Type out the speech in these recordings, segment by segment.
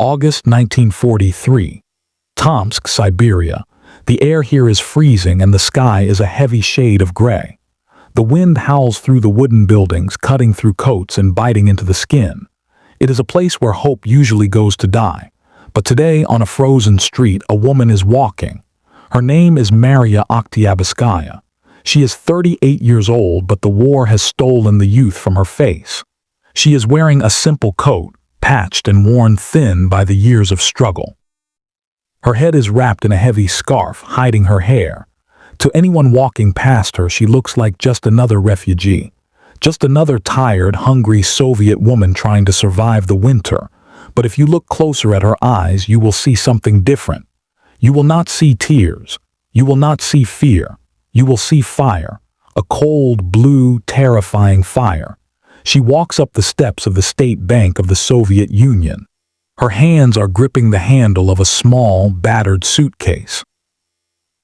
August 1943. Tomsk, Siberia. The air here is freezing and the sky is a heavy shade of gray. The wind howls through the wooden buildings, cutting through coats and biting into the skin. It is a place where hope usually goes to die. But today, on a frozen street, a woman is walking. Her name is Mariya Oktyabrskaya. She is 38 years old, but the war has stolen the youth from her face. She is wearing a simple coat, patched and worn thin by the years of struggle. Her head is wrapped in a heavy scarf, hiding her hair. To anyone walking past her, she looks like just another refugee. Just another tired, hungry Soviet woman trying to survive the winter. But if you look closer at her eyes, you will see something different. You will not see tears. You will not see fear. You will see fire. A cold, blue, terrifying fire. She walks up the steps of the State Bank of the Soviet Union. Her hands are gripping the handle of a small, battered suitcase.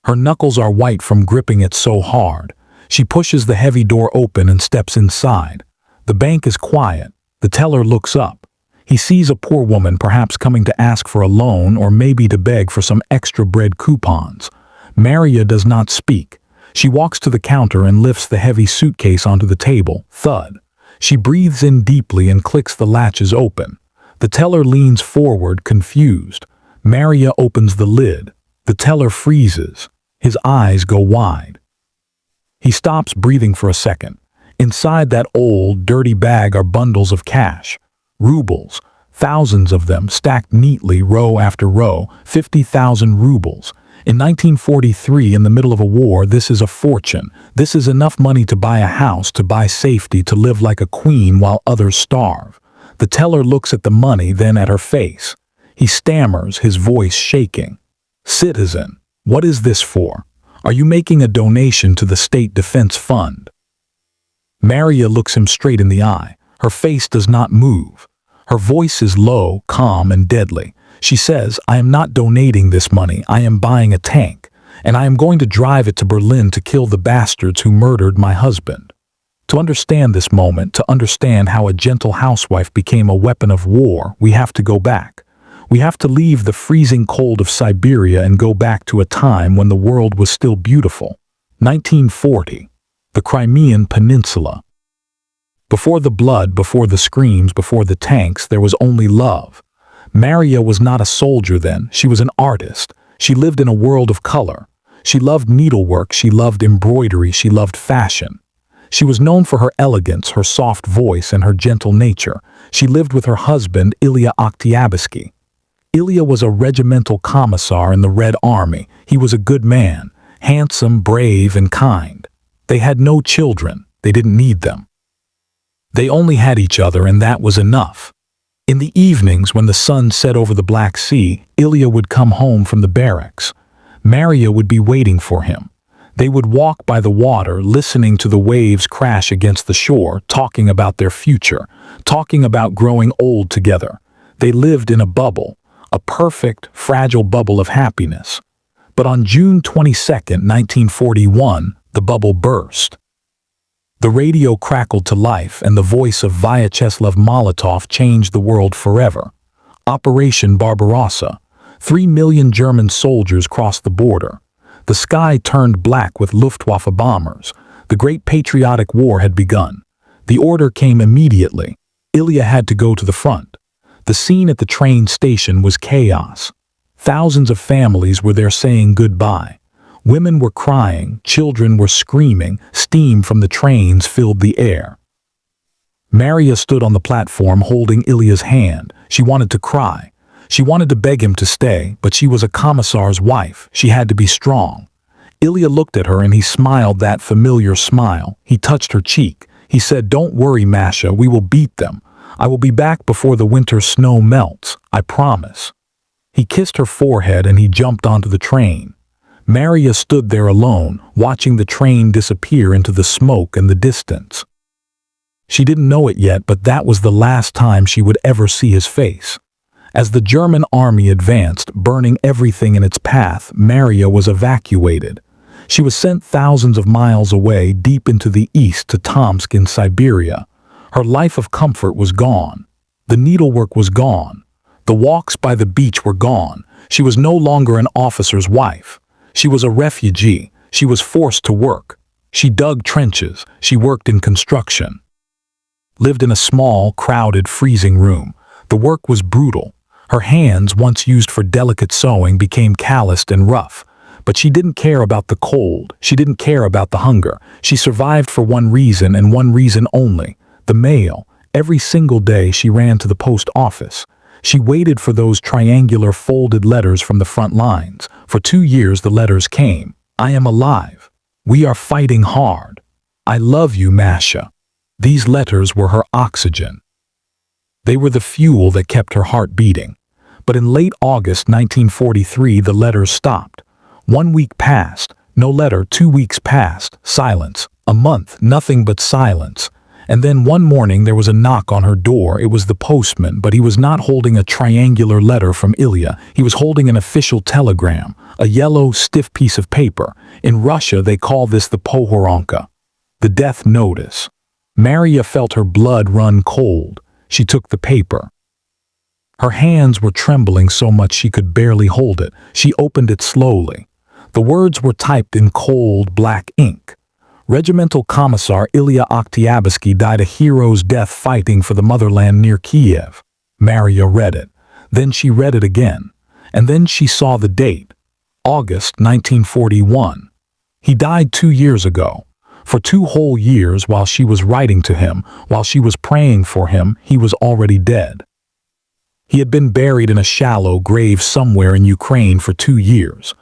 Her knuckles are white from gripping it so hard. She pushes the heavy door open and steps inside. The bank is quiet. The teller looks up. He sees a poor woman perhaps coming to ask for a loan or maybe to beg for some extra bread coupons. Mariya does not speak. She walks to the counter and lifts the heavy suitcase onto the table. Thud. She breathes in deeply and clicks the latches open. The teller leans forward, confused. Mariya opens the lid. The teller freezes. His eyes go wide. He stops, breathing for a second. Inside that old, dirty bag are bundles of cash. Rubles. Thousands of them, stacked neatly, row after row. 50,000 rubles. In 1943, in the middle of a war, this is a fortune. This is enough money to buy a house, to buy safety, to live like a queen while others starve. The teller looks at the money, then at her face. He stammers, his voice shaking. "Citizen, what is this for? Are you making a donation to the State Defense Fund?" Mariya looks him straight in the eye. Her face does not move. Her voice is low, calm, and deadly. She says, "I am not donating this money. I am buying a tank, and I am going to drive it to Berlin to kill the bastards who murdered my husband." To understand this moment, to understand how a gentle housewife became a weapon of war, we have to go back. We have to leave the freezing cold of Siberia and go back to a time when the world was still beautiful. 1940. The Crimean Peninsula. Before the blood, before the screams, before the tanks, there was only love. Mariya was not a soldier then. She was an artist. She lived in a world of color. She loved needlework. She loved embroidery. She loved fashion. She was known for her elegance, her soft voice, and her gentle nature. She lived with her husband, Ilya Oktyabrskaya. Ilya was a regimental commissar in the Red Army. He was a good man, handsome, brave, and kind. They had no children. They didn't need them. They only had each other, and that was enough. In the evenings, when the sun set over the Black Sea, Ilya would come home from the barracks. Mariya would be waiting for him. They would walk by the water, listening to the waves crash against the shore, talking about their future, talking about growing old together. They lived in a bubble, a perfect, fragile bubble of happiness. But on June 22, 1941, the bubble burst. The radio crackled to life, and the voice of Vyacheslav Molotov changed the world forever. Operation Barbarossa. 3 million German soldiers crossed the border. The sky turned black with Luftwaffe bombers. The Great Patriotic War had begun. The order came immediately. Ilya had to go to the front. The scene at the train station was chaos. Thousands of families were there saying goodbye. Women were crying, children were screaming, steam from the trains filled the air. Mariya stood on the platform holding Ilya's hand. She wanted to cry. She wanted to beg him to stay, but she was a commissar's wife. She had to be strong. Ilya looked at her and he smiled that familiar smile. He touched her cheek. He said, "Don't worry, Masha, we will beat them. I will be back before the winter snow melts. I promise." He kissed her forehead and he jumped onto the train. Mariya stood there alone, watching the train disappear into the smoke and the distance. She didn't know it yet, but that was the last time she would ever see his face. As the German army advanced, burning everything in its path, Mariya was evacuated. She was sent thousands of miles away, deep into the east to Tomsk in Siberia. Her life of comfort was gone. The needlework was gone. The walks by the beach were gone. She was no longer an officer's wife. She was a refugee. She was forced to work. She dug trenches. She worked in construction. Lived in a small, crowded, freezing room. The work was brutal. Her hands, once used for delicate sewing, became calloused and rough. But she didn't care about the cold. She didn't care about the hunger. She survived for one reason and one reason only: the mail. Every single day she ran to the post office. She waited for those triangular folded letters from the front lines. For 2 years the letters came. I am alive. We are fighting hard. I love you, Masha. These letters were her oxygen. They were the fuel that kept her heart beating. But in late August 1943 the letters stopped. 1 week passed. No letter. 2 weeks passed. Silence. A month. Nothing but silence. And then one morning there was a knock on her door. It was the postman, but he was not holding a triangular letter from Ilya. He was holding an official telegram, a yellow, stiff piece of paper. In Russia they call this the pohoronka, the death notice. Mariya felt her blood run cold. She took the paper. Her hands were trembling so much she could barely hold it. She opened it slowly. The words were typed in cold, black ink. Regimental Commissar Mariya Oktyabrskaya died a hero's death fighting for the motherland near Kiev. Mariya read it. Then she read it again. And then she saw the date. August 1941. He died 2 years ago. For 2 whole years, while she was writing to him, while she was praying for him, he was already dead. He had been buried in a shallow grave somewhere in Ukraine for 2 years.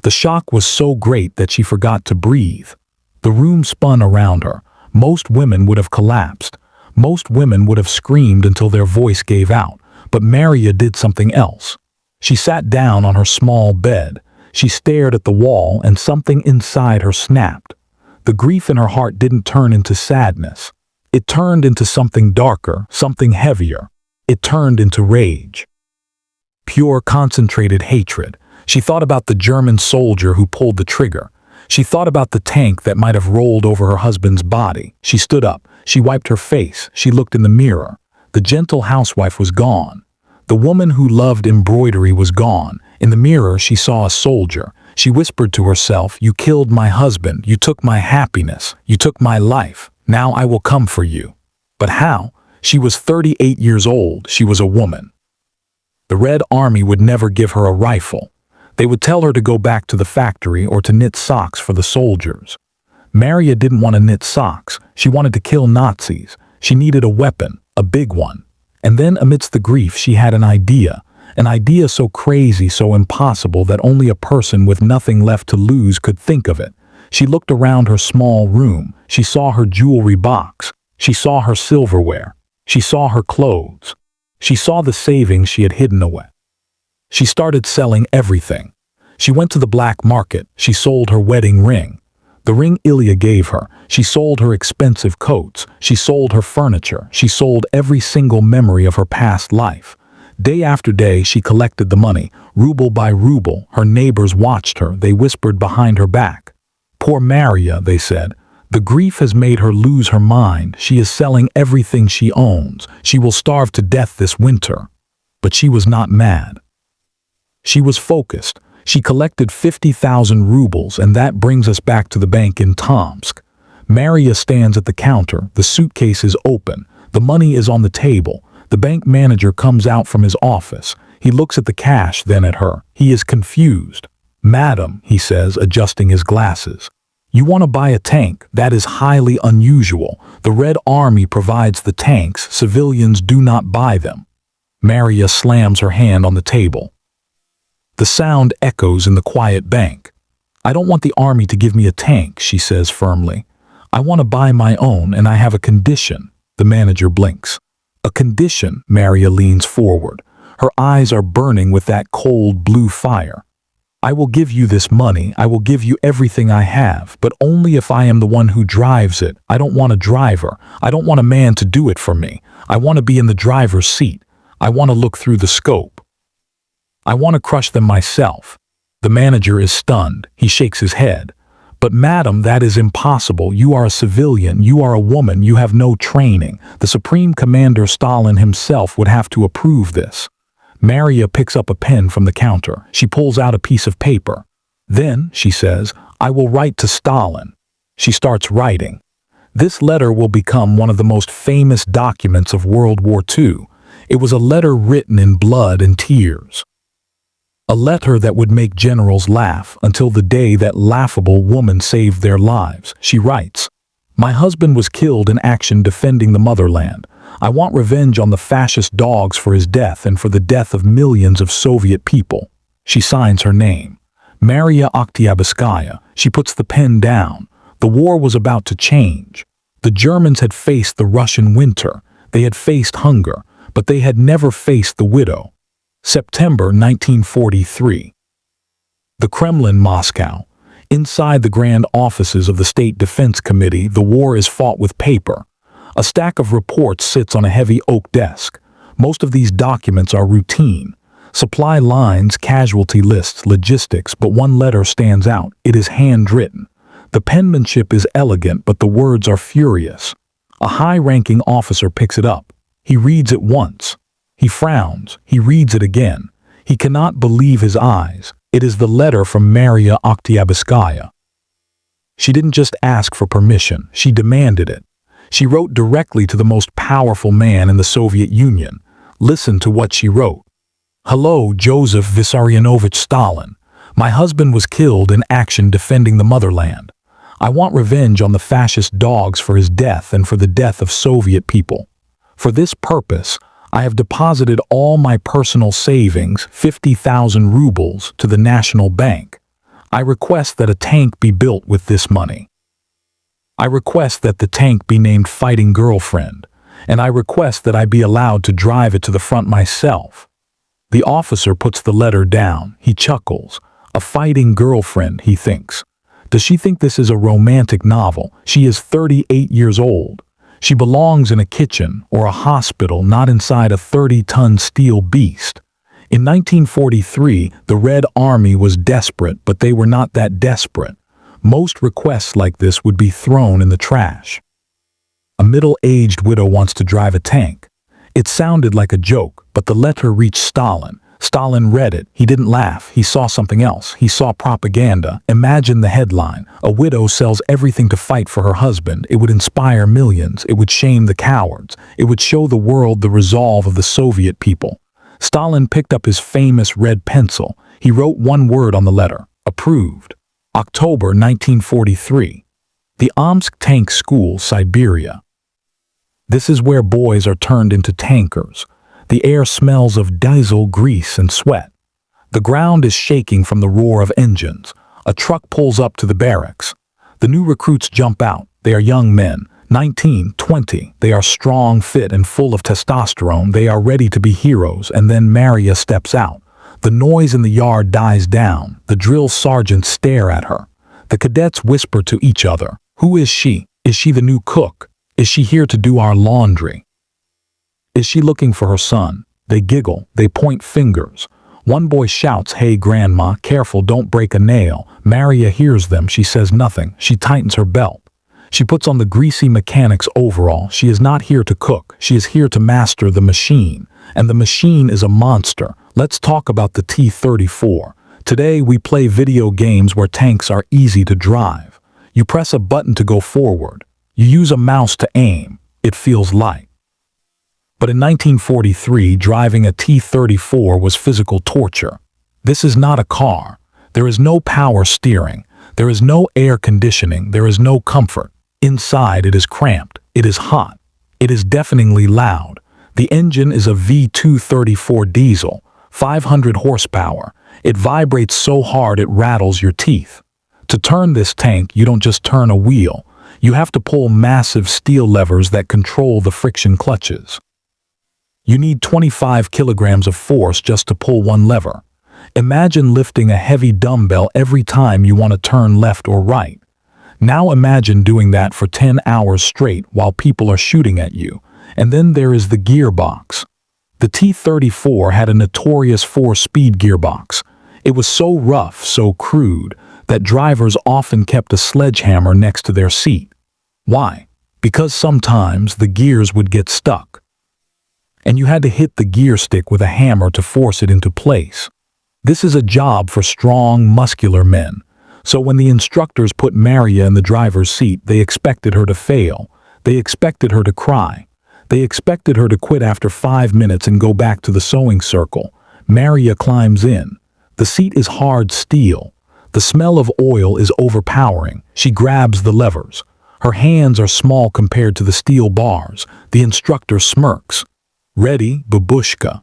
The shock was so great that she forgot to breathe. The room spun around her. Most women would have collapsed. Most women would have screamed until their voice gave out. But Mariya did something else. She sat down on her small bed. She stared at the wall, and something inside her snapped. The grief in her heart didn't turn into sadness. It turned into something darker, something heavier. It turned into rage. Pure, concentrated hatred. She thought about the German soldier who pulled the trigger. She thought about the tank that might have rolled over her husband's body. She stood up. She wiped her face. She looked in the mirror. The gentle housewife was gone. The woman who loved embroidery was gone. In the mirror, she saw a soldier. She whispered to herself, "You killed my husband. You took my happiness. You took my life. Now I will come for you." But how? She was 38 years old. She was a woman. The Red Army would never give her a rifle. They would tell her to go back to the factory or to knit socks for the soldiers. Mariya didn't want to knit socks. She wanted to kill Nazis. She needed a weapon, a big one. And then, amidst the grief, she had an idea so crazy, so impossible that only a person with nothing left to lose could think of it. She looked around her small room. She saw her jewelry box. She saw her silverware. She saw her clothes. She saw the savings she had hidden away. She started selling everything. She went to the black market. She sold her wedding ring, the ring Ilya gave her. She sold her expensive coats. She sold her furniture. She sold every single memory of her past life. Day after day, she collected the money, ruble by ruble. Her neighbors watched her. They whispered behind her back. "Poor Mariya," they said. "The grief has made her lose her mind. She is selling everything she owns. She will starve to death this winter." But she was not mad. She was focused. She collected 50,000 rubles, and that brings us back to the bank in Tomsk. Mariya stands at the counter. The suitcase is open. The money is on the table. The bank manager comes out from his office. He looks at the cash, then at her. He is confused. "Madam," he says, adjusting his glasses. "You want to buy a tank? That is highly unusual. The Red Army provides the tanks. Civilians do not buy them." Mariya slams her hand on the table. The sound echoes in the quiet bank. "I don't want the army to give me a tank," she says firmly. "I want to buy my own, and I have a condition." The manager blinks. "A condition?" Mariya leans forward. Her eyes are burning with that cold blue fire. "I will give you this money. I will give you everything I have, but only if I am the one who drives it. I don't want a driver. I don't want a man to do it for me. I want to be in the driver's seat. I want to look through the scope. I want to crush them myself." The manager is stunned. He shakes his head. "But madam, that is impossible. You are a civilian. You are a woman. You have no training. The Supreme Commander Stalin himself would have to approve this." Mariya picks up a pen from the counter. She pulls out a piece of paper. Then, she says, I will write to Stalin. She starts writing. This letter will become one of the most famous documents of World War II. It was a letter written in blood and tears. A letter that would make generals laugh until the day that laughable woman saved their lives. She writes, My husband was killed in action defending the motherland. I want revenge on the fascist dogs for his death and for the death of millions of Soviet people. She signs her name. Mariya Oktyabrskaya. She puts the pen down. The war was about to change. The Germans had faced the Russian winter. They had faced hunger, but they had never faced the widow. September 1943. The Kremlin, Moscow. Inside the grand offices of the State Defense Committee, the war is fought with paper. A stack of reports sits on a heavy oak desk. Most of these documents are routine. Supply lines, casualty lists, logistics, but one letter stands out. It is handwritten. The penmanship is elegant, but the words are furious. A high-ranking officer picks it up. He reads it once. He frowns. He reads it again. He cannot believe his eyes. It is the letter from Mariya Oktyabrskaya. She didn't just ask for permission. She demanded it. She wrote directly to the most powerful man in the Soviet Union. Listen to what she wrote. Hello, Joseph Vissarionovich Stalin. My husband was killed in action defending the motherland. I want revenge on the fascist dogs for his death and for the death of Soviet people. For this purpose, I have deposited all my personal savings, 50,000 rubles, to the National Bank. I request that a tank be built with this money. I request that the tank be named Fighting Girlfriend, and I request that I be allowed to drive it to the front myself. The officer puts the letter down. He chuckles. A fighting girlfriend, he thinks. Does she think this is a romantic novel? She is 38 years old. She belongs in a kitchen or a hospital, not inside a 30-ton steel beast. In 1943, the Red Army was desperate, but they were not that desperate. Most requests like this would be thrown in the trash. A middle-aged widow wants to drive a tank. It sounded like a joke, but the letter reached Stalin. Stalin read it. He didn't laugh. He saw something else. He saw propaganda. Imagine the headline. A widow sells everything to fight for her husband. It would inspire millions. It would shame the cowards. It would show the world the resolve of the Soviet people. Stalin picked up his famous red pencil. He wrote one word on the letter. Approved. October 1943. The Omsk Tank School, Siberia. This is where boys are turned into tankers. The air smells of diesel, grease, and sweat. The ground is shaking from the roar of engines. A truck pulls up to the barracks. The new recruits jump out. They are young men, 19, 20. They are strong, fit, and full of testosterone. They are ready to be heroes, and then Mariya steps out. The noise in the yard dies down. The drill sergeants stare at her. The cadets whisper to each other. Who is she? Is she the new cook? Is she here to do our laundry? Is she looking for her son? They giggle. They point fingers. One boy shouts, Hey, Grandma, careful, don't break a nail. Mariya hears them. She says nothing. She tightens her belt. She puts on the greasy mechanic's overall. She is not here to cook. She is here to master the machine. And the machine is a monster. Let's talk about the T-34. Today we play video games where tanks are easy to drive. You press a button to go forward. You use a mouse to aim. It feels light. But in 1943, driving a T-34 was physical torture. This is not a car. There is no power steering. There is no air conditioning. There is no comfort. Inside it is cramped. It is hot. It is deafeningly loud. The engine is a V234 diesel, 500 horsepower. It vibrates so hard it rattles your teeth. To turn this tank, you don't just turn a wheel. You have to pull massive steel levers that control the friction clutches. You need 25 kilograms of force just to pull one lever. Imagine lifting a heavy dumbbell every time you want to turn left or right. Now imagine doing that for 10 hours straight while people are shooting at you. And then there is the gearbox. The T-34 had a notorious 4-speed gearbox. It was so rough, so crude, that drivers often kept a sledgehammer next to their seat. Why? Because sometimes the gears would get stuck. and you had to hit the gear stick with a hammer to force it into place. This is a job for strong, muscular men. So when the instructors put Mariya in the driver's seat, they expected her to fail. They expected her to cry. They expected her to quit after 5 minutes and go back to the sewing circle. Mariya climbs in. The seat is hard steel. The smell of oil is overpowering. She grabs the levers. Her hands are small compared to the steel bars. The instructor smirks. "Ready, babushka."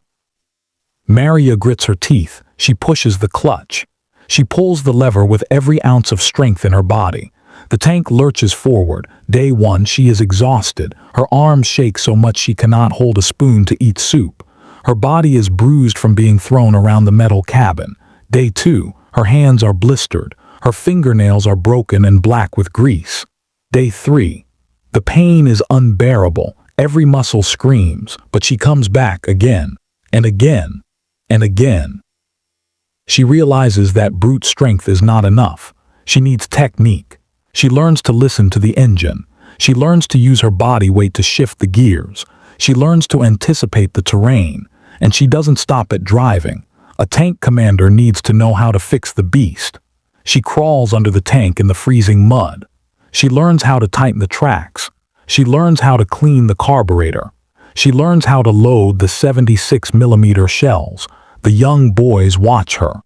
Mariya grits her teeth. She pushes the clutch. She pulls the lever with every ounce of strength in her body. The tank lurches forward. Day 1, she is exhausted. Her arms shake so much she cannot hold a spoon to eat soup. Her body is bruised from being thrown around the metal cabin. Day 2, her hands are blistered. Her fingernails are broken and black with grease. Day 3, the pain is unbearable. Every muscle screams, but she comes back again, and again, and again. She realizes that brute strength is not enough. She needs technique. She learns to listen to the engine. She learns to use her body weight to shift the gears. She learns to anticipate the terrain. And she doesn't stop at driving. A tank commander needs to know how to fix the beast. She crawls under the tank in the freezing mud. She learns how to tighten the tracks. She learns how to clean the carburetor. She learns how to load the 76mm shells. The young boys watch her.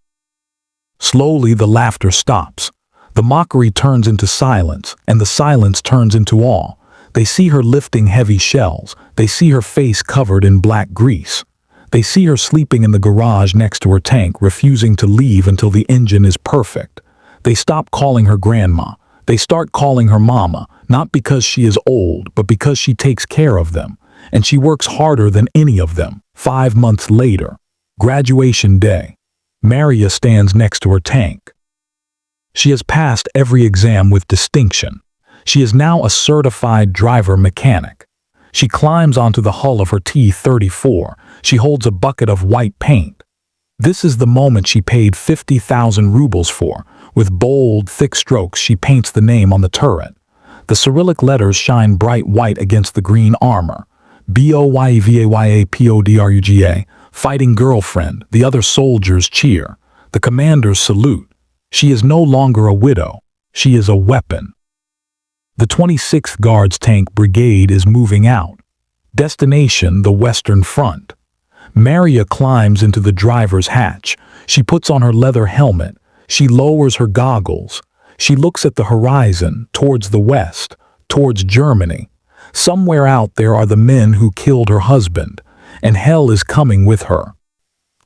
Slowly the laughter stops. The mockery turns into silence, and the silence turns into awe. They see her lifting heavy shells. They see her face covered in black grease. They see her sleeping in the garage next to her tank, refusing to leave until the engine is perfect. They stop calling her grandma. They start calling her mama, not because she is old, but because she takes care of them. And she works harder than any of them. 5 months later, graduation day, Mariya stands next to her tank. She has passed every exam with distinction. She is now a certified driver mechanic. She climbs onto the hull of her T-34. She holds a bucket of white paint. This is the moment she paid 50,000 rubles for. With bold, thick strokes, she paints the name on the turret. The Cyrillic letters shine bright white against the green armor. BOYVAYAPODRUGA, fighting girlfriend. The other soldiers cheer. The commanders salute. She is no longer a widow. She is a weapon. The 26th Guards Tank Brigade is moving out. Destination, the Western Front. Mariya climbs into the driver's hatch. She puts on her leather helmet. She lowers her goggles. She looks at the horizon, towards the west, towards Germany. Somewhere out there are the men who killed her husband, and hell is coming with her.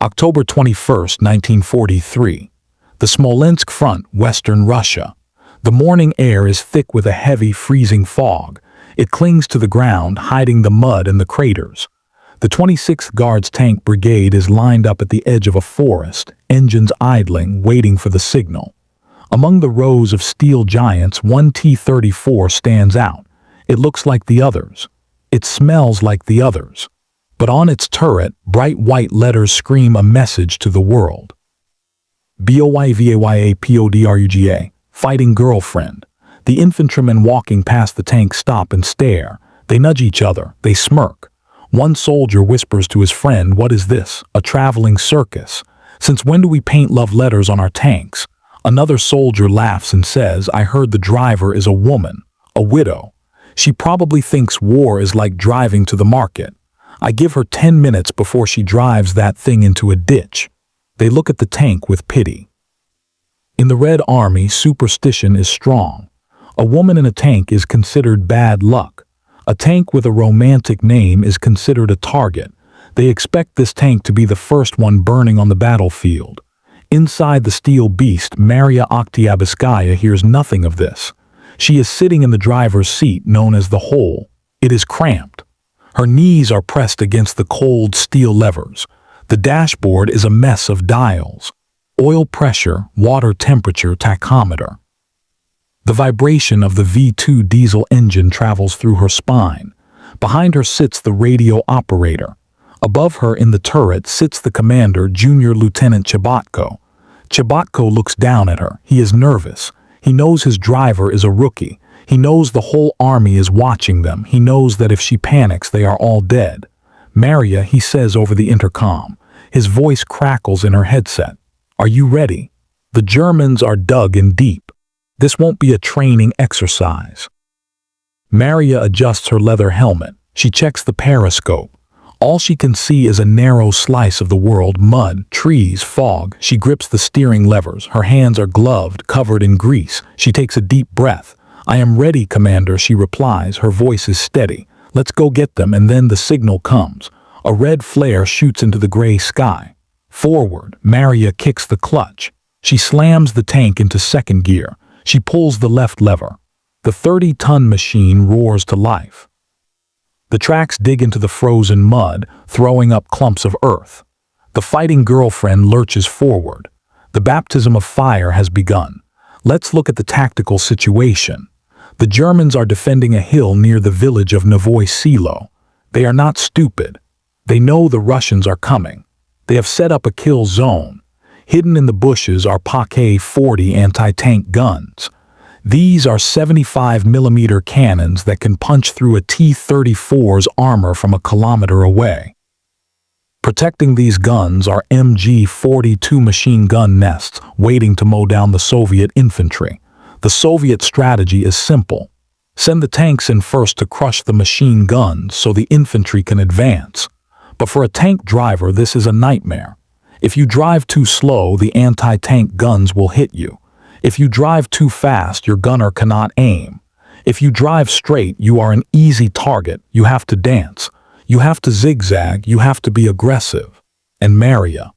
October 21st, 1943. The Smolensk Front, Western Russia. The morning air is thick with a heavy, freezing fog. It clings to the ground, hiding the mud and the craters. The 26th Guards Tank Brigade is lined up at the edge of a forest, engines idling, waiting for the signal. Among the rows of steel giants, one T-34 stands out. It looks like the others. It smells like the others. But on its turret, bright white letters scream a message to the world. BOYVAYAPODRUGA, fighting girlfriend. The infantrymen walking past the tank stop and stare. They nudge each other. They smirk. One soldier whispers to his friend, "What is this? A traveling circus? Since when do we paint love letters on our tanks?" Another soldier laughs and says, "I heard the driver is a woman, a widow. She probably thinks war is like driving to the market. I give her 10 minutes before she drives that thing into a ditch." They look at the tank with pity. In the Red Army, superstition is strong. A woman in a tank is considered bad luck. A tank with a romantic name is considered a target. They expect this tank to be the first one burning on the battlefield. Inside the steel beast, Mariya Oktyabrskaya hears nothing of this. She is sitting in the driver's seat known as the hole. It is cramped. Her knees are pressed against the cold steel levers. The dashboard is a mess of dials. Oil pressure, water temperature, tachometer. The vibration of the V2 diesel engine travels through her spine. Behind her sits the radio operator. Above her in the turret sits the commander, Junior Lieutenant Chabatko. Chabatko looks down at her. He is nervous. He knows his driver is a rookie. He knows the whole army is watching them. He knows that if she panics, they are all dead. "Mariya," he says over the intercom. His voice crackles in her headset. "Are you ready? The Germans are dug in deep. This won't be a training exercise." Mariya adjusts her leather helmet. She checks the periscope. All she can see is a narrow slice of the world: mud, trees, fog. She grips the steering levers. Her hands are gloved, covered in grease. She takes a deep breath. "I am ready, Commander," she replies. Her voice is steady. "Let's go get them." And then the signal comes. A red flare shoots into the gray sky. Forward, Mariya kicks the clutch. She slams the tank into second gear. She pulls the left lever. The 30-ton machine roars to life. The tracks dig into the frozen mud, throwing up clumps of earth. The fighting girlfriend lurches forward. The baptism of fire has begun. Let's look at the tactical situation. The Germans are defending a hill near the village of Novoye Selo. They are not stupid. They know the Russians are coming. They have set up a kill zone. Hidden in the bushes are factually anti-tank guns. These are 75mm cannons that can punch through a T-34's armor from a kilometer away. Protecting these guns are MG-42 machine gun nests waiting to mow down the Soviet infantry. The Soviet strategy is simple. Send the tanks in first to crush the machine guns so the infantry can advance. But for a tank driver, this is a nightmare. If you drive too slow, the anti-tank guns will hit you. If you drive too fast, your gunner cannot aim. If you drive straight, you are an easy target. You have to dance. You have to zigzag. You have to be aggressive. And Mariya,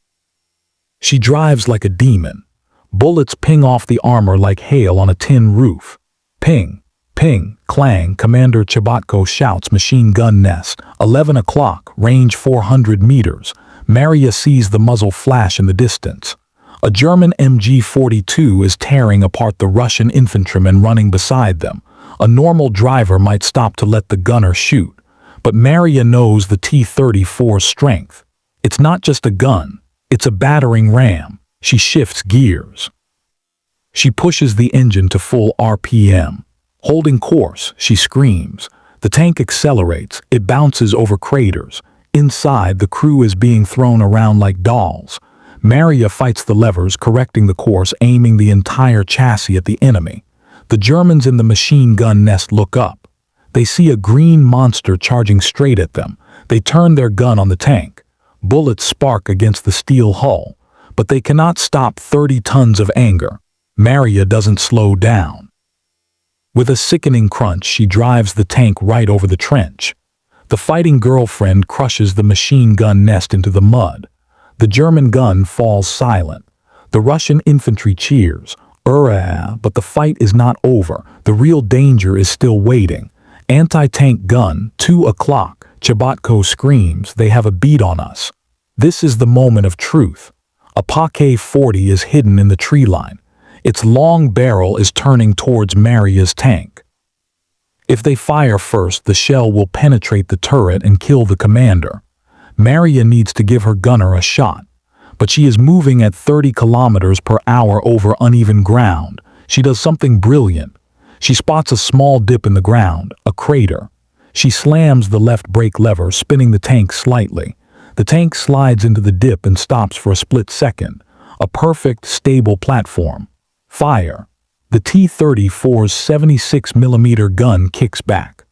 she drives like a demon. Bullets ping off the armor like hail on a tin roof. Ping, ping, clang. Commander Chabatko shouts. Machine gun nest. 11 o'clock, range 400 meters. Mariya sees the muzzle flash in the distance. A German MG-42 is tearing apart the Russian infantrymen running beside them. A normal driver might stop to let the gunner shoot. But Mariya knows the T-34's strength. It's not just a gun. It's a battering ram. She shifts gears. She pushes the engine to full RPM. Holding course, she screams. The tank accelerates. It bounces over craters. Inside, the crew is being thrown around like dolls. Mariya fights the levers, correcting the course, aiming the entire chassis at the enemy. The Germans in the machine gun nest look up. They see a green monster charging straight at them. They turn their gun on the tank. Bullets spark against the steel hull. But they cannot stop 30 tons of anger. Mariya doesn't slow down. With a sickening crunch, she drives the tank right over the trench. The fighting girlfriend crushes the machine gun nest into the mud. The German gun falls silent. The Russian infantry cheers. But the fight is not over. The real danger is still waiting. Anti-tank gun, 2 o'clock. Chabatko screams. They have a beat on us. This is the moment of truth. A Pak-40 is hidden in the tree line. Its long barrel is turning towards Mariya's tank. If they fire first, the shell will penetrate the turret and kill the commander. Mariya needs to give her gunner a shot, but she is moving at 30 kilometers per hour over uneven ground. She does something brilliant. She spots a small dip in the ground, a crater. She slams the left brake lever, spinning the tank slightly. The tank slides into the dip and stops for a split second. A perfect, stable platform. Fire. The T-34's 76mm gun kicks back.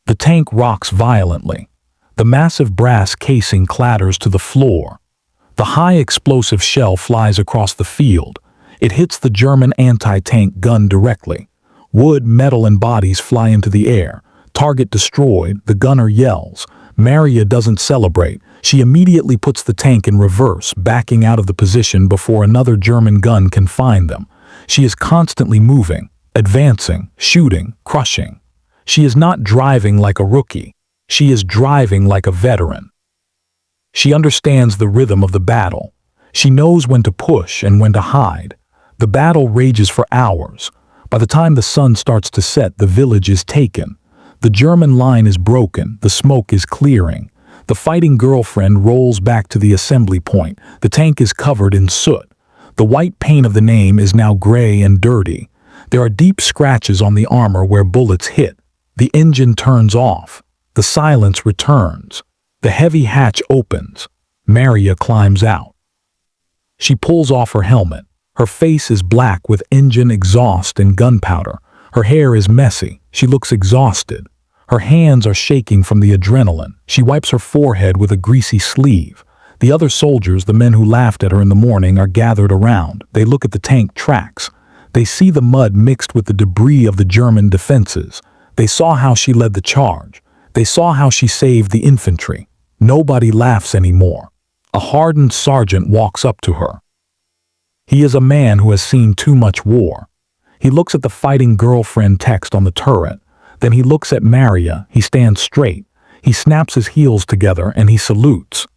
The tank rocks violently. The massive brass casing clatters to the floor. The high explosive shell flies across the field. It hits the German anti-tank gun directly. Wood, metal, and bodies fly into the air. Target destroyed. The gunner yells. Mariya doesn't celebrate. She immediately puts the tank in reverse, backing out of the position before another German gun can find them. She is constantly moving, advancing, shooting, crushing. She is not driving like a rookie. She is driving like a veteran. She understands the rhythm of the battle. She knows when to push and when to hide. The battle rages for hours. By the time the sun starts to set, the village is taken. The German line is broken. The smoke is clearing. The fighting girlfriend rolls back to the assembly point. The tank is covered in soot. The white paint of the name is now gray and dirty. There are deep scratches on the armor where bullets hit. The engine turns off. The silence returns. The heavy hatch opens. Mariya climbs out. She pulls off her helmet. Her face is black with engine exhaust and gunpowder. Her hair is messy. She looks exhausted. Her hands are shaking from the adrenaline. She wipes her forehead with a greasy sleeve. The other soldiers, the men who laughed at her in the morning, are gathered around. They look at the tank tracks. They see the mud mixed with the debris of the German defenses. They saw how she led the charge. They saw how she saved the infantry. Nobody laughs anymore. A hardened sergeant walks up to her. He is a man who has seen too much war. He looks at the fighting girlfriend text on the turret. Then he looks at Mariya. He stands straight. He snaps his heels together and he salutes.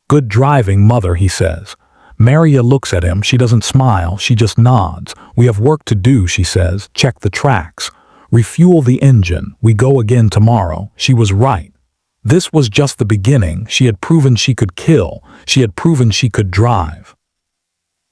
"Good driving, mother," he says. Mariya looks at him. She doesn't smile. She just nods. "We have work to do," she says. "Check the tracks. Refuel the engine. We go again tomorrow." She was right. This was just the beginning. She had proven she could kill. She had proven she could drive.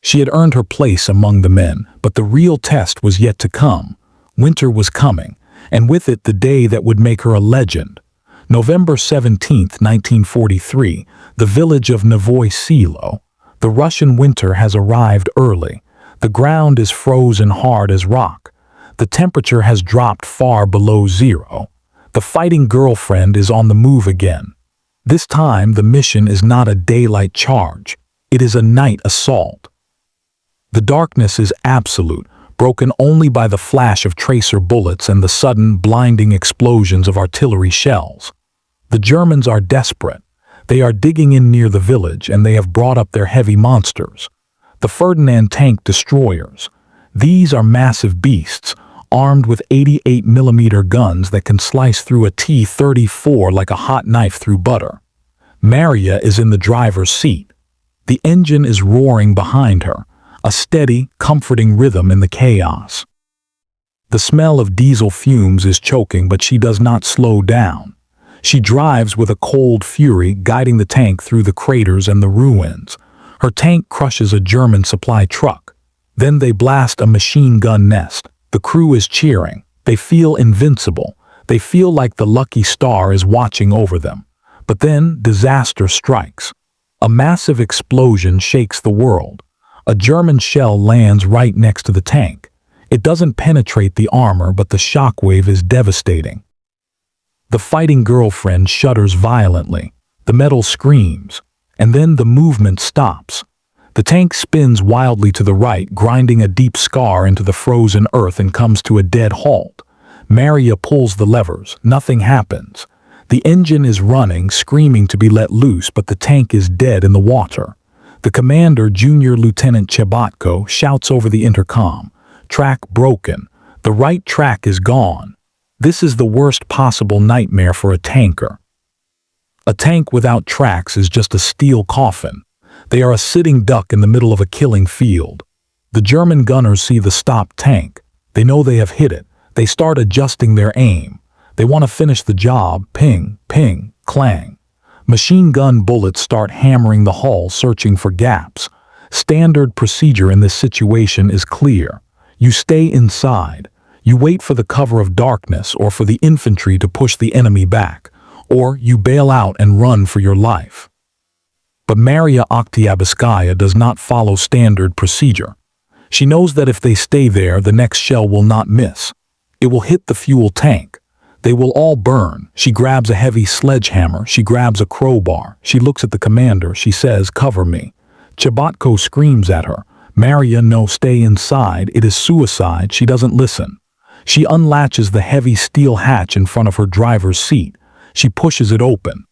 She had earned her place among the men, but the real test was yet to come. Winter was coming, and with it the day that would make her a legend. November 17th, 1943, the village of Novoye Selo. The Russian winter has arrived early. The ground is frozen hard as rock. The temperature has dropped far below zero. The fighting girlfriend is on the move again. This time the mission is not a daylight charge. It is a night assault. The darkness is absolute, broken only by the flash of tracer bullets and the sudden, blinding explosions of artillery shells. The Germans are desperate. They are digging in near the village and they have brought up their heavy monsters. The Ferdinand tank destroyers. These are massive beasts, armed with 88mm guns that can slice through a T-34 like a hot knife through butter. Mariya is in the driver's seat. The engine is roaring behind her, a steady, comforting rhythm in the chaos. The smell of diesel fumes is choking, but she does not slow down. She drives with a cold fury, guiding the tank through the craters and the ruins. Her tank crushes a German supply truck. Then they blast a machine gun nest. The crew is cheering. They feel invincible. They feel like the lucky star is watching over them. But then disaster strikes. A massive explosion shakes the world. A German shell lands right next to the tank. It doesn't penetrate the armor, but the shockwave is devastating. The fighting girlfriend shudders violently. The metal screams. And then the movement stops. The tank spins wildly to the right, grinding a deep scar into the frozen earth, and comes to a dead halt. Mariya pulls the levers. Nothing happens. The engine is running, screaming to be let loose, but the tank is dead in the water. The commander, Junior Lieutenant Chebatko, shouts over the intercom. "Track broken. The right track is gone." This is the worst possible nightmare for a tanker. A tank without tracks is just a steel coffin. They are a sitting duck in the middle of a killing field. The German gunners see the stopped tank. They know they have hit it. They start adjusting their aim. They want to finish the job. Ping, ping, clang. Machine gun bullets start hammering the hull, searching for gaps. Standard procedure in this situation is clear. You stay inside. You wait for the cover of darkness or for the infantry to push the enemy back, or you bail out and run for your life. But Mariya Oktyabrskaya does not follow standard procedure. She knows that if they stay there, the next shell will not miss. It will hit the fuel tank. They will all burn. She grabs a heavy sledgehammer. She grabs a crowbar. She looks at the commander. She says, "Cover me." Chebatko screams at her. Mariya, "No, stay inside. It is suicide." She doesn't listen. She unlatches the heavy steel hatch in front of her driver's seat. She pushes it open.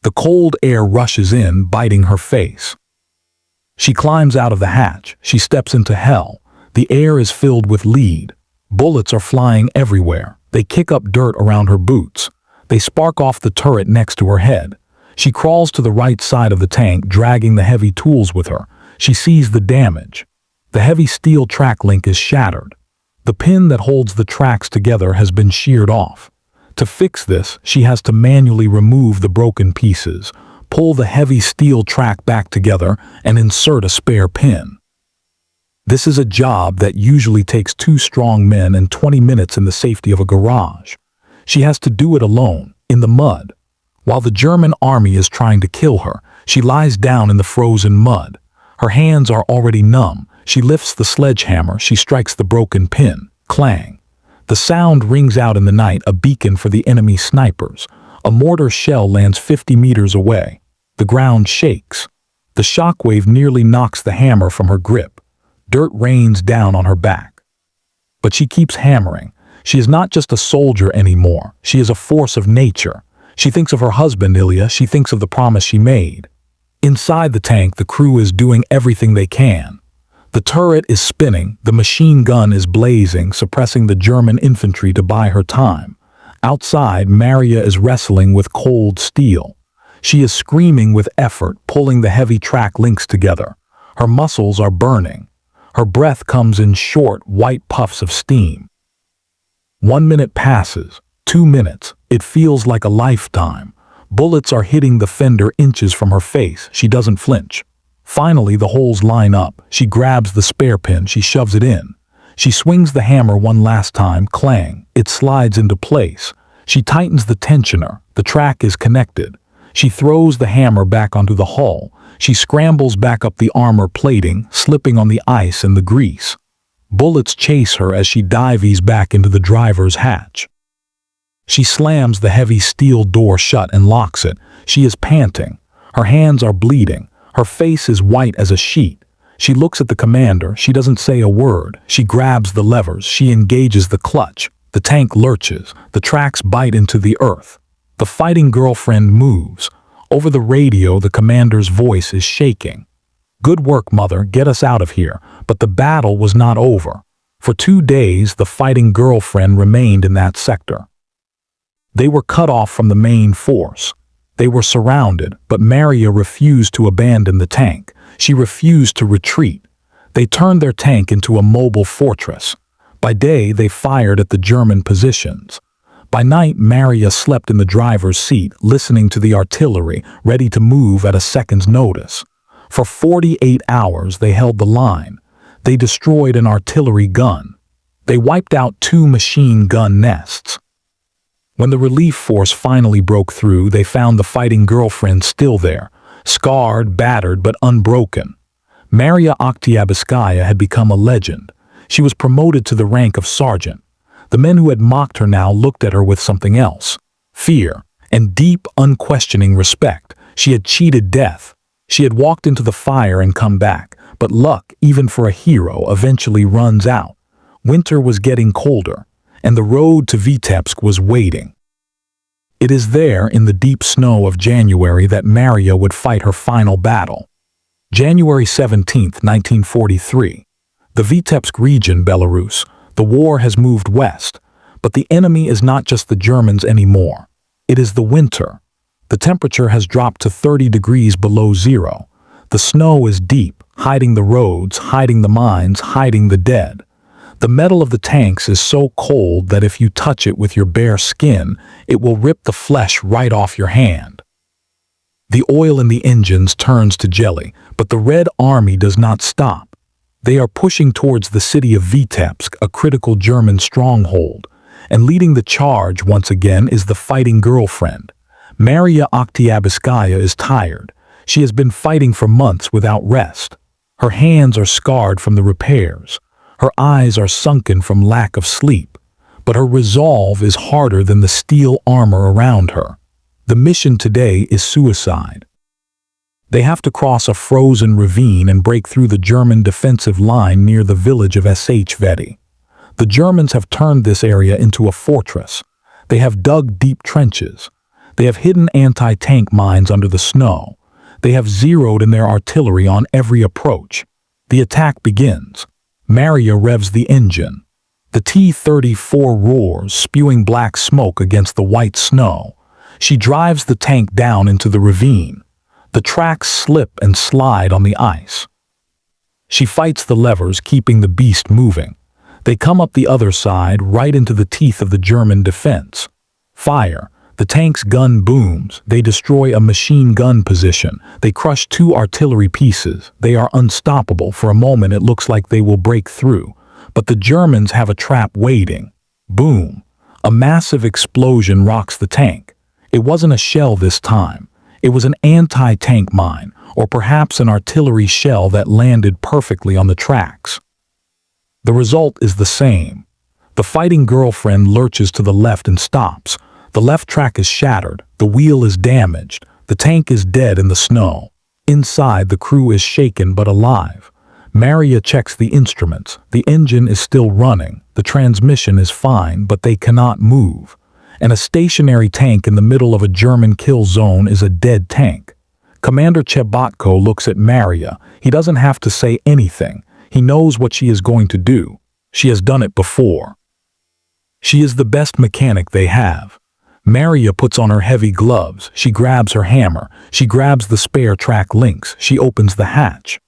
The cold air rushes in, biting her face. She climbs out of the hatch. She steps into hell. The air is filled with lead. Bullets are flying everywhere. They kick up dirt around her boots. They spark off the turret next to her head. She crawls to the right side of the tank, dragging the heavy tools with her. She sees the damage. The heavy steel track link is shattered. The pin that holds the tracks together has been sheared off. To fix this, she has to manually remove the broken pieces, pull the heavy steel track back together, and insert a spare pin. This is a job that usually takes 2 strong men and 20 minutes in the safety of a garage. She has to do it alone, in the mud. While the German army is trying to kill her, she lies down in the frozen mud. Her hands are already numb. She lifts the sledgehammer, she strikes the broken pin. Clang. The sound rings out in the night, a beacon for the enemy snipers. A mortar shell lands 50 meters away. The ground shakes. The shockwave nearly knocks the hammer from her grip. Dirt rains down on her back. But she keeps hammering. She is not just a soldier anymore. She is a force of nature. She thinks of her husband, Ilya. She thinks of the promise she made. Inside the tank, the crew is doing everything they can. The turret is spinning. The machine gun is blazing, suppressing the German infantry to buy her time. Outside, Mariya is wrestling with cold steel. She is screaming with effort, pulling the heavy track links together. Her muscles are burning. Her breath comes in short, white puffs of steam. 1 minute passes. 2 minutes. It feels like a lifetime. Bullets are hitting the fender inches from her face. She doesn't flinch. Finally, the holes line up. She grabs the spare pin. She shoves it in. She swings the hammer one last time. Clang. It slides into place. She tightens the tensioner. The track is connected. She throws the hammer back onto the hull. She scrambles back up the armor plating, slipping on the ice and the grease. Bullets chase her as she dives back into the driver's hatch. She slams the heavy steel door shut and locks it. She is panting. Her hands are bleeding. Her face is white as a sheet. She looks at the commander. She doesn't say a word. She grabs the levers. She engages the clutch. The tank lurches. The tracks bite into the earth. The fighting girlfriend moves. Over the radio, the commander's voice is shaking. "Good work, Mother. Get us out of here." But the battle was not over. For 2 days, the fighting girlfriend remained in that sector. They were cut off from the main force. They were surrounded, but Mariya refused to abandon the tank. She refused to retreat. They turned their tank into a mobile fortress. By day, they fired at the German positions. By night, Mariya slept in the driver's seat, listening to the artillery, ready to move at a second's notice. For 48 hours, they held the line. They destroyed an artillery gun. They wiped out 2 machine gun nests. When the relief force finally broke through, they found the fighting girlfriend still there, scarred, battered, but unbroken. Mariya Oktyabrskaya had become a legend. She was promoted to the rank of sergeant. The men who had mocked her now looked at her with something else: fear and deep, unquestioning respect. She had cheated death. She had walked into the fire and come back, but luck, even for a hero, eventually runs out. Winter was getting colder, and the road to Vitebsk was waiting. It is there, in the deep snow of January, that Mariya would fight her final battle. January 17, 1943. The Vitebsk region, Belarus. The war has moved west, but the enemy is not just the Germans anymore. It is the winter. The temperature has dropped to 30 degrees below zero. The snow is deep, hiding the roads, hiding the mines, hiding the dead. The metal of the tanks is so cold that if you touch it with your bare skin, it will rip the flesh right off your hand. The oil in the engines turns to jelly, but the Red Army does not stop. They are pushing towards the city of Vitebsk, a critical German stronghold, and leading the charge once again is the fighting girlfriend. Mariya Oktyabrskaya is tired. She has been fighting for months without rest. Her hands are scarred from the repairs. Her eyes are sunken from lack of sleep, but her resolve is harder than the steel armor around her. The mission today is suicide. They have to cross a frozen ravine and break through the German defensive line near the village of Schwedt. The Germans have turned this area into a fortress. They have dug deep trenches. They have hidden anti-tank mines under the snow. They have zeroed in their artillery on every approach. The attack begins. Mariya revs the engine. The T-34 roars, spewing black smoke against the white snow. She drives the tank down into the ravine. The tracks slip and slide on the ice. She fights the levers, keeping the beast moving. They come up the other side, right into the teeth of the German defense. Fire. The tank's gun booms. They destroy a machine gun position. They crush 2 artillery pieces. They are unstoppable. For a moment it looks like they will break through. But the Germans have a trap waiting. Boom. A massive explosion rocks the tank. It wasn't a shell this time. It was an anti-tank mine, or perhaps an artillery shell that landed perfectly on the tracks. The result is the same. The fighting girlfriend lurches to the left and stops. The left track is shattered, the wheel is damaged, the tank is dead in the snow. Inside, the crew is shaken but alive. Mariya checks the instruments. The engine is still running, the transmission is fine, but they cannot move. And a stationary tank in the middle of a German kill zone is a dead tank. Commander Chebotko looks at Mariya. He doesn't have to say anything. He knows what she is going to do. She has done it before. She is the best mechanic they have. Mariya puts on her heavy gloves. She grabs her hammer. She grabs the spare track links. She opens the hatch.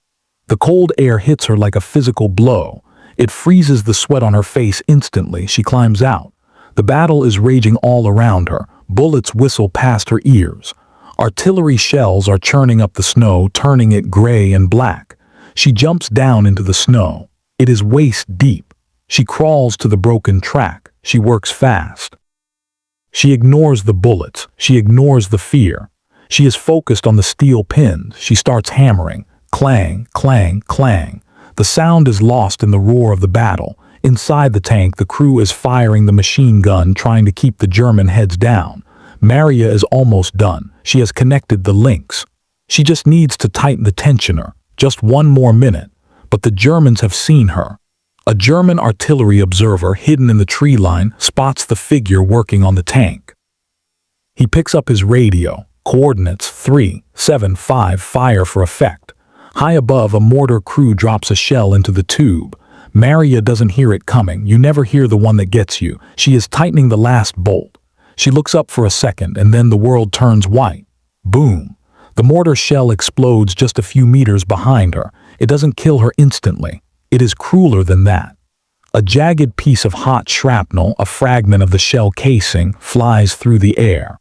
The cold air hits her like a physical blow. It freezes the sweat on her face instantly. She climbs out. The battle is raging all around her. Bullets whistle past her ears. Artillery shells are churning up the snow, turning it gray and black. She jumps down into the snow. It is waist deep. She crawls to the broken track. She works fast. She ignores the bullets. She ignores the fear. She is focused on the steel pins. She starts hammering. Clang, clang, clang. The sound is lost in the roar of the battle. Inside the tank, the crew is firing the machine gun, trying to keep the German heads down. Mariya is almost done. She has connected the links. She just needs to tighten the tensioner. Just one more minute. But the Germans have seen her. A German artillery observer hidden in the tree line spots the figure working on the tank. He picks up his radio. Coordinates 375, fire for effect. High above, a mortar crew drops a shell into the tube. Mariya doesn't hear it coming. You never hear the one that gets you. She is tightening the last bolt. She looks up for a second, and then the world turns white. Boom. The mortar shell explodes just a few meters behind her. It doesn't kill her instantly. It is crueler than that. A jagged piece of hot shrapnel, a fragment of the shell casing, flies through the air.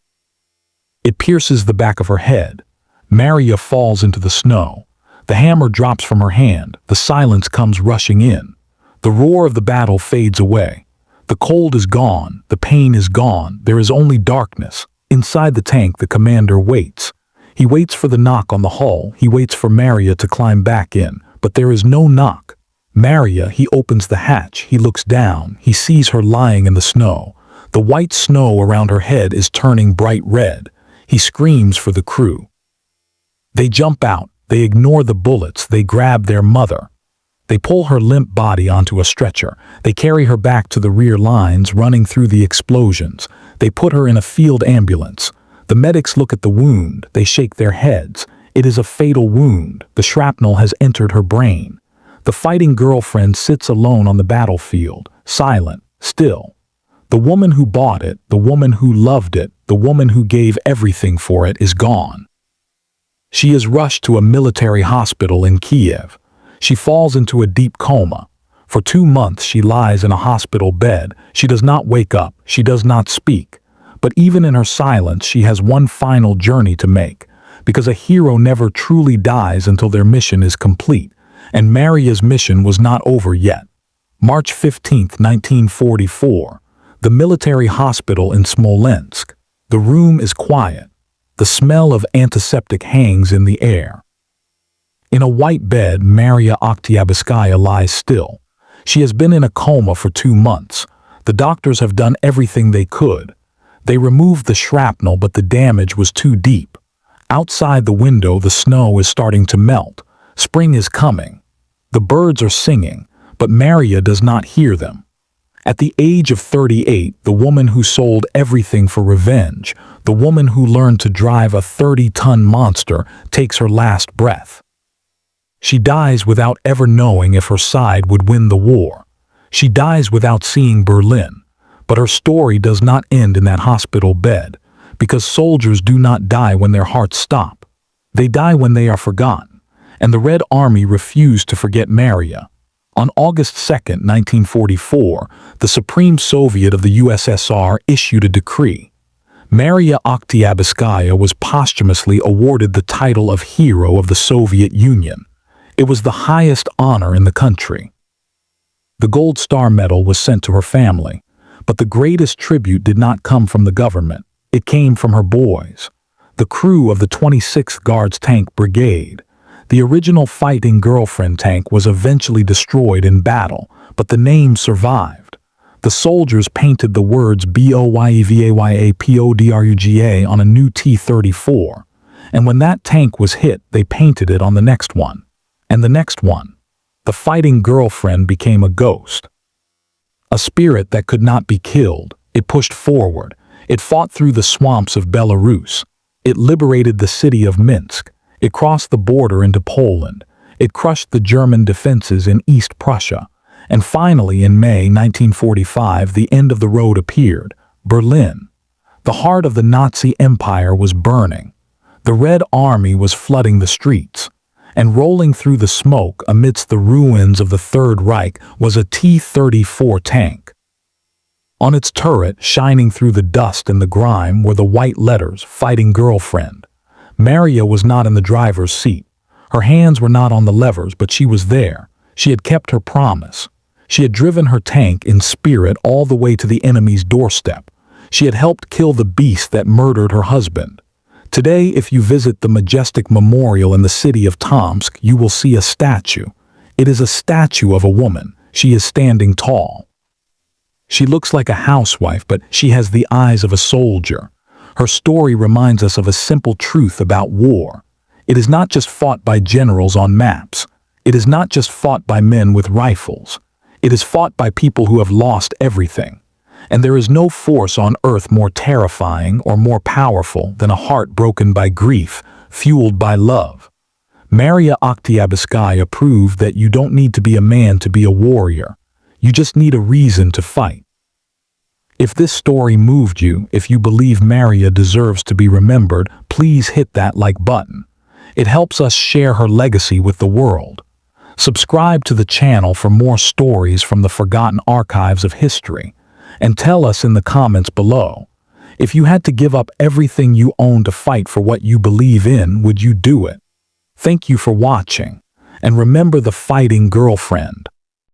It pierces the back of her head. Mariya falls into the snow. The hammer drops from her hand. The silence comes rushing in. The roar of the battle fades away. The cold is gone. The pain is gone. There is only darkness. Inside the tank, the commander waits. He waits for the knock on the hull. He waits for Mariya to climb back in. But there is no knock. Mariya, he opens the hatch. He looks down. He sees her lying in the snow. The white snow around her head is turning bright red. He screams for the crew. They jump out. They ignore the bullets. They grab their mother. They pull her limp body onto a stretcher. They carry her back to the rear lines, running through the explosions. They put her in a field ambulance. The medics look at the wound. They shake their heads. It is a fatal wound. The shrapnel has entered her brain. The fighting girlfriend sits alone on the battlefield, silent, still. The woman who bought it, the woman who loved it, the woman who gave everything for it is gone. She is rushed to a military hospital in Kiev. She falls into a deep coma. For 2 months she lies in a hospital bed. She does not wake up. She does not speak. But even in her silence, she has one final journey to make, because a hero never truly dies until their mission is complete, and Mariya's mission was not over yet. March 15, 1944. The military hospital in Smolensk. The room is quiet. The smell of antiseptic hangs in the air. In a white bed, Mariya Oktyabrskaya lies still. She has been in a coma for 2 months. The doctors have done everything they could. They removed the shrapnel, but the damage was too deep. Outside the window, the snow is starting to melt. Spring is coming. The birds are singing, but Mariya does not hear them. At the age of 38, the woman who sold everything for revenge, the woman who learned to drive a 30-ton monster, takes her last breath. She dies without ever knowing if her side would win the war. She dies without seeing Berlin. But her story does not end in that hospital bed, because soldiers do not die when their hearts stop. They die when they are forgotten, and the Red Army refused to forget Mariya. On August 2, 1944, the Supreme Soviet of the USSR issued a decree. Mariya Oktyabrskaya was posthumously awarded the title of Hero of the Soviet Union. It was the highest honor in the country. The Gold Star Medal was sent to her family, but the greatest tribute did not come from the government. It came from her boys, the crew of the 26th Guards Tank Brigade. The original Fighting Girlfriend tank was eventually destroyed in battle, but the name survived. The soldiers painted the words BOYEVAYAPODRUGA on a new T-34, and when that tank was hit, they painted it on the next one, and the next one. The Fighting Girlfriend became a ghost. A spirit that could not be killed. It pushed forward. It fought through the swamps of Belarus. It liberated the city of Minsk. It crossed the border into Poland. It crushed the German defenses in East Prussia. And finally, in May 1945, the end of the road appeared, Berlin. The heart of the Nazi Empire was burning. The Red Army was flooding the streets. And rolling through the smoke amidst the ruins of the Third Reich was a T-34 tank. On its turret, shining through the dust and the grime, were the white letters, Fighting Girlfriend. Mariya was not in the driver's seat. Her hands were not on the levers, but she was there. She had kept her promise. She had driven her tank in spirit all the way to the enemy's doorstep. She had helped kill the beast that murdered her husband. Today, if you visit the majestic memorial in the city of Tomsk, you will see a statue. It is a statue of a woman. She is standing tall. She looks like a housewife, but she has the eyes of a soldier. Her story reminds us of a simple truth about war. It is not just fought by generals on maps. It is not just fought by men with rifles. It is fought by people who have lost everything. And there is no force on earth more terrifying or more powerful than a heart broken by grief, fueled by love. Mariya Oktyabrskaya proved that you don't need to be a man to be a warrior. You just need a reason to fight. If this story moved you, if you believe Mariya deserves to be remembered, please hit that like button. It helps us share her legacy with the world. Subscribe to the channel for more stories from the forgotten archives of history. And tell us in the comments below, if you had to give up everything you own to fight for what you believe in, would you do it? Thank you for watching. And remember the Fighting Girlfriend.